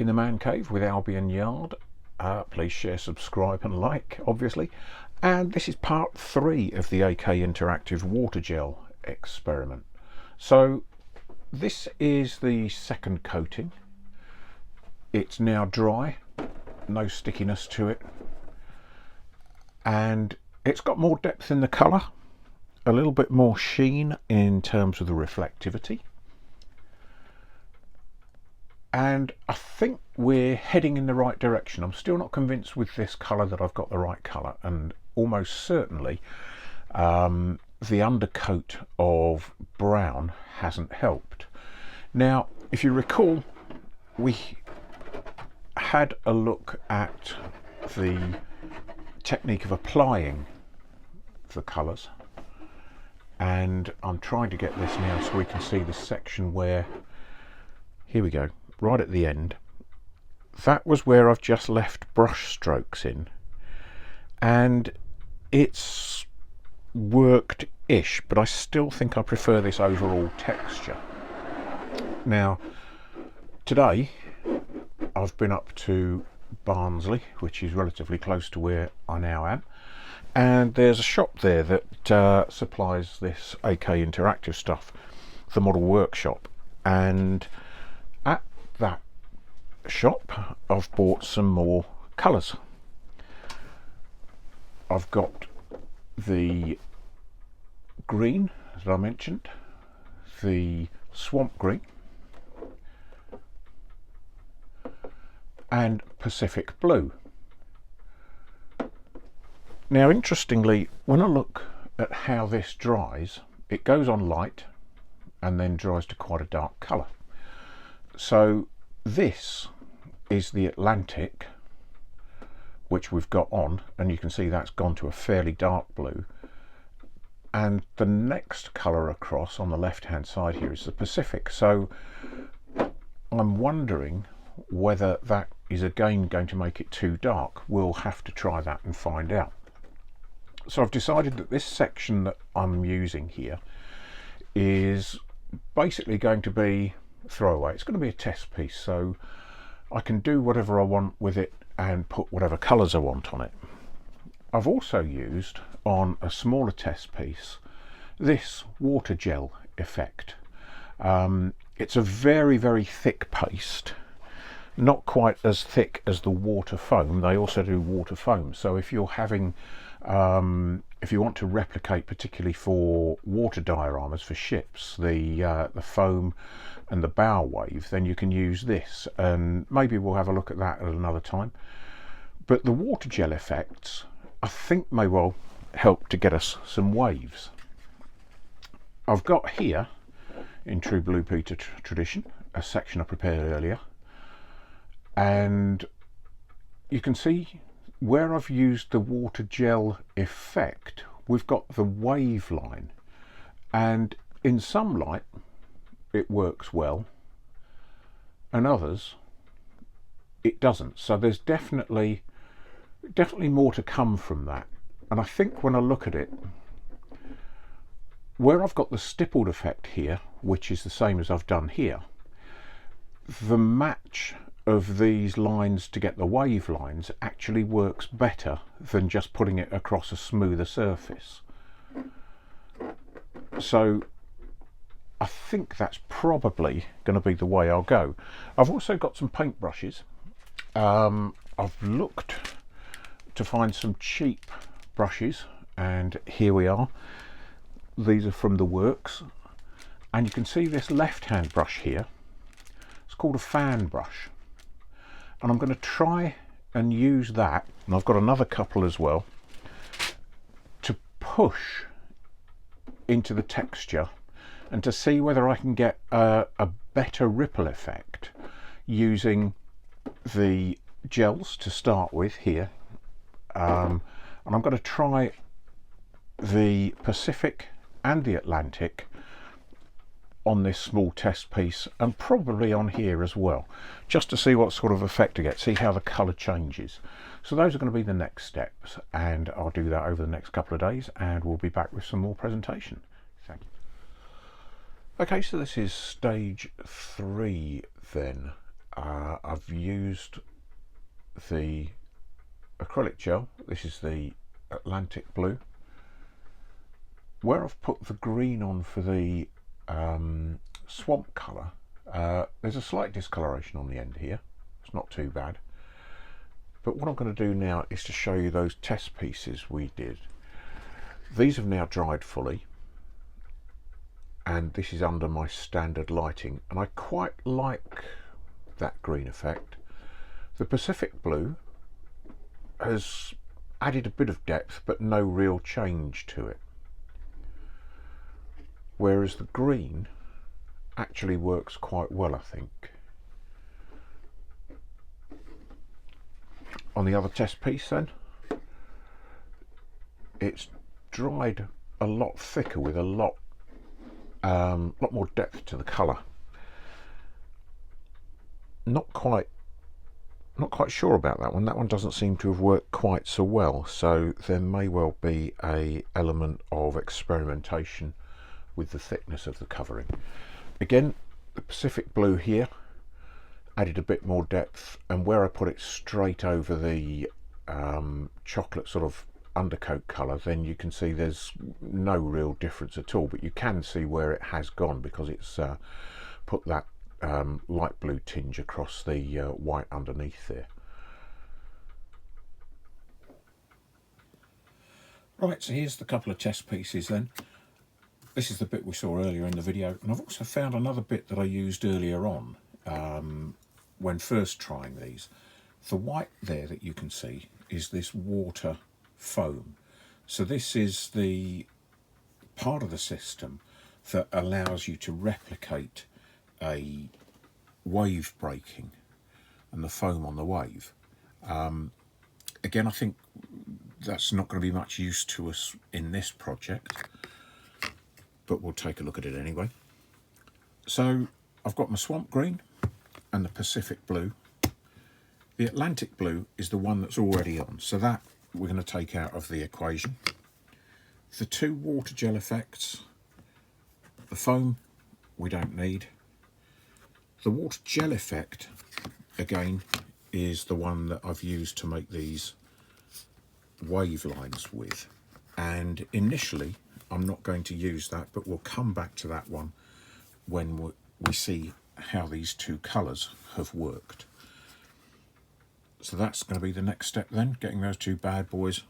in the man cave with Albion Yard. Please share, subscribe and like, obviously. And this is part 3 of the AK Interactive water gel experiment. So this is the second coating. It's now dry, no stickiness to it, and it's got more depth in the colour, a little bit more sheen in terms of the reflectivity. And I think we're heading in the right direction. I'm still not convinced with this colour that I've got the right colour, and almost certainly the undercoat of brown hasn't helped. Now, if you recall, we had a look at the technique of applying the colours, and I'm trying to get this now so we can see the section where, here we go, right at the end. That was where I've just left brush strokes in, and it's worked-ish, but I still think I prefer this overall texture. Now, today I've been up to Barnsley, which is relatively close to where I now am, and there's a shop there that supplies this AK Interactive stuff, the Model Workshop, and at that shop I've bought some more colours. I've got the green that I mentioned, the swamp green, and Pacific blue. Now, interestingly, when I look at how this dries, it goes on light and then dries to quite a dark colour. So this is the Atlantic, which we've got on, and you can see that's gone to a fairly dark blue, and the next colour across on the left hand side here is the Pacific. So I'm wondering whether that is again going to make it too dark. We'll have to try that and find out. So I've decided that this section that I'm using here is basically going to be throwaway. It's going to be a test piece, so I can do whatever I want with it and put whatever colours I want on it. I've also used on a smaller test piece this water gel effect. It's a very, very thick paste, not quite as thick as the water foam. They also do water foam, so if you're having if you want to replicate, particularly for water dioramas for ships, the foam and the bow wave, then you can use this, and maybe we'll have a look at that at another time. But the water gel effects, I think, may well help to get us some waves. I've got here, in true Blue Peter tradition, a section I prepared earlier, and you can see where I've used the water gel effect, we've got the wave line, and in some light it works well, and others it doesn't. So there's definitely more to come from that. And I think when I look at it, where I've got the stippled effect here, which is the same as I've done here, the match of these lines to get the wave lines actually works better than just putting it across a smoother surface. So I think that's probably going to be the way I'll go. I've also got some paint brushes. I've looked to find some cheap brushes, and here we are. These are from the works, and you can see this left hand brush here. It's called a fan brush, and I'm going to try and use that, and I've got another couple as well, to push into the texture and to see whether I can get a better ripple effect using the gels to start with here. And I'm going to try the Pacific and the Atlantic on this small test piece, and probably on here as well, just to see what sort of effect I get, see how the colour changes. So those are going to be the next steps, and I'll do that over the next couple of days, and we'll be back with some more presentation. Thank you. Okay, so this is stage 3 then. I've used the acrylic gel. This is the Atlantic blue. Where I've put the green on for the swamp colour, there's a slight discoloration on the end here. It's not too bad. But what I'm going to do now is to show you those test pieces we did. These have now dried fully, and this is under my standard lighting, and I quite like that green effect. The Pacific blue has added a bit of depth but no real change to it, whereas the green actually works quite well, I think. On the other test piece then, it's dried a lot thicker with a lot more depth to the colour. Not quite sure about that one. That one doesn't seem to have worked quite so well, so there may well be a element of experimentation with the thickness of the covering. Again, the Pacific blue here added a bit more depth, and where I put it straight over the chocolate sort of undercoat colour, then you can see there's no real difference at all, but you can see where it has gone because it's put that light blue tinge across the white underneath there. Right, so here's the couple of test pieces then. This is the bit we saw earlier in the video, and I've also found another bit that I used earlier on when first trying these. The white there that you can see is this water foam. So this is the part of the system that allows you to replicate a wave breaking and the foam on the wave. Again, I think that's not going to be much use to us in this project, but we'll take a look at it anyway. So I've got my swamp green and the Pacific blue. The Atlantic blue is the one that's already on, so that we're going to take out of the equation. The two water gel effects, the foam we don't need. The water gel effect, again, is the one that I've used to make these wave lines with. And initially, I'm not going to use that, but we'll come back to that one when we see how these two colours have worked. So that's going to be the next step then, getting those two bad boys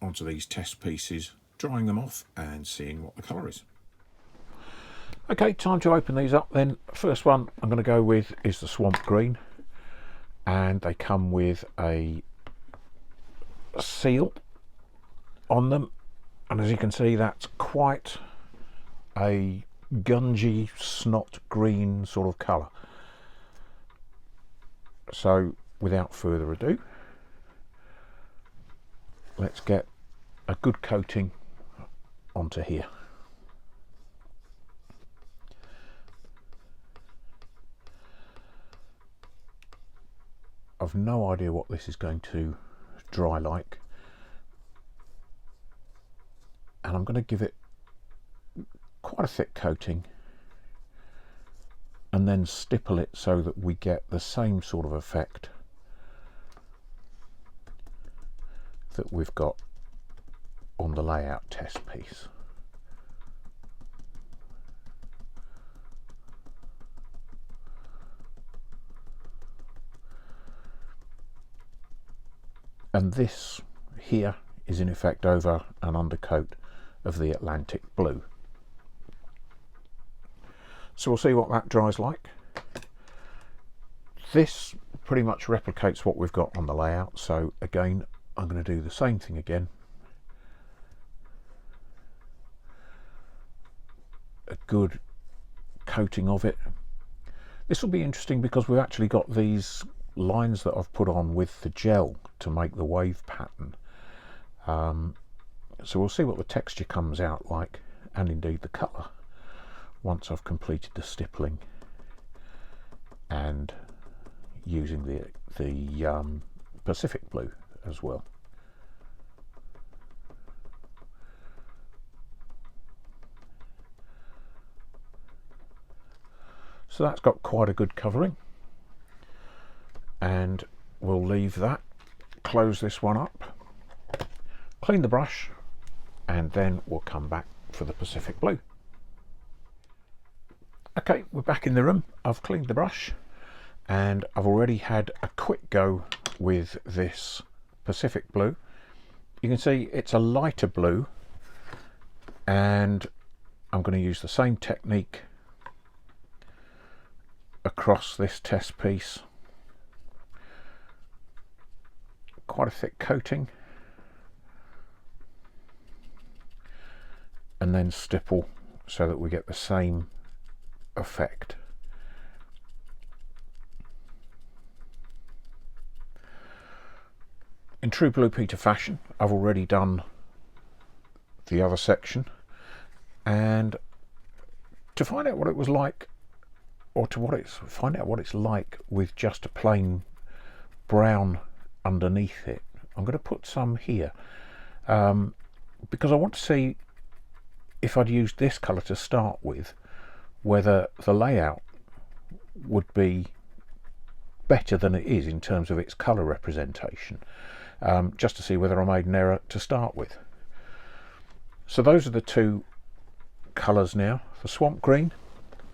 onto these test pieces, drying them off and seeing what the colour is. Okay, time to open these up then. First one I'm going to go with is the swamp green, and they come with a seal on them, and as you can see that's quite a gungy snot green sort of colour. So without further ado, let's get a good coating onto here. I've no idea what this is going to dry like, and I'm going to give it quite a thick coating and then stipple it so that we get the same sort of effect that we've got on the layout test piece. And this here is in effect over an undercoat of the Atlantic blue. So we'll see what that dries like. This pretty much replicates what we've got on the layout, so again I'm going to do the same thing again. A good coating of it. This will be interesting because we've actually got these lines that I've put on with the gel to make the wave pattern. So we'll see what the texture comes out like, and indeed the colour, once I've completed the stippling and using the Pacific blue as well. So that's got quite a good covering. and we'll leave that, close this one up, clean the brush, and then we'll come back for the Pacific Blue. Okay, we're back in the room. I've cleaned the brush and I've already had a quick go with this Pacific Blue. You can see it's a lighter blue, and I'm going to use the same technique across this test piece. Quite a thick coating, and then stipple so that we get the same effect. In true Blue Peter fashion, I've already done the other section, and to find out what it was like, or find out what it's like with just a plain brown underneath it, I'm going to put some here, because I want to see if I'd used this colour to start with, whether the layout would be better than it is in terms of its colour representation, just to see whether I made an error to start with. So those are the two colours now, the Swamp Green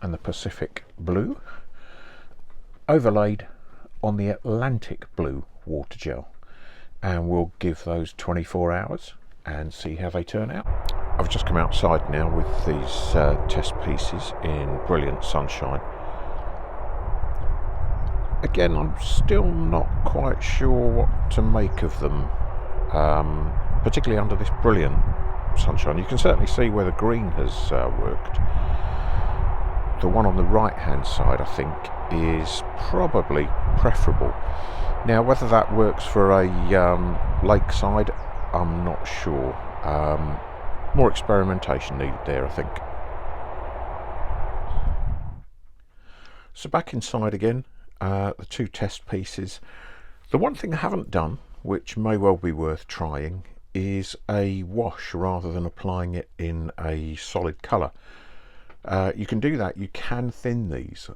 and the Pacific Blue, overlaid on the Atlantic Blue water gel, and we'll give those 24 hours and see how they turn out. I've just come outside now with these test pieces in brilliant sunshine. Again, I'm still not quite sure what to make of them, particularly under this brilliant sunshine. You can certainly see where the green has worked. The one on the right hand side, I think, is probably preferable. Now, whether that works for a lakeside, I'm not sure. More experimentation needed there, I think. So back inside again, the two test pieces. The one thing I haven't done, which may well be worth trying, is a wash rather than applying it in a solid colour. You can do that. You can thin these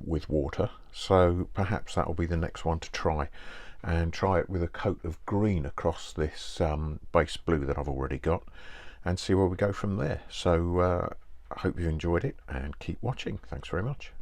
with water, so perhaps that will be the next one to try, and try it with a coat of green across this base blue that I've already got, and see where we go from there. So I hope you've enjoyed it, and keep watching. Thanks very much.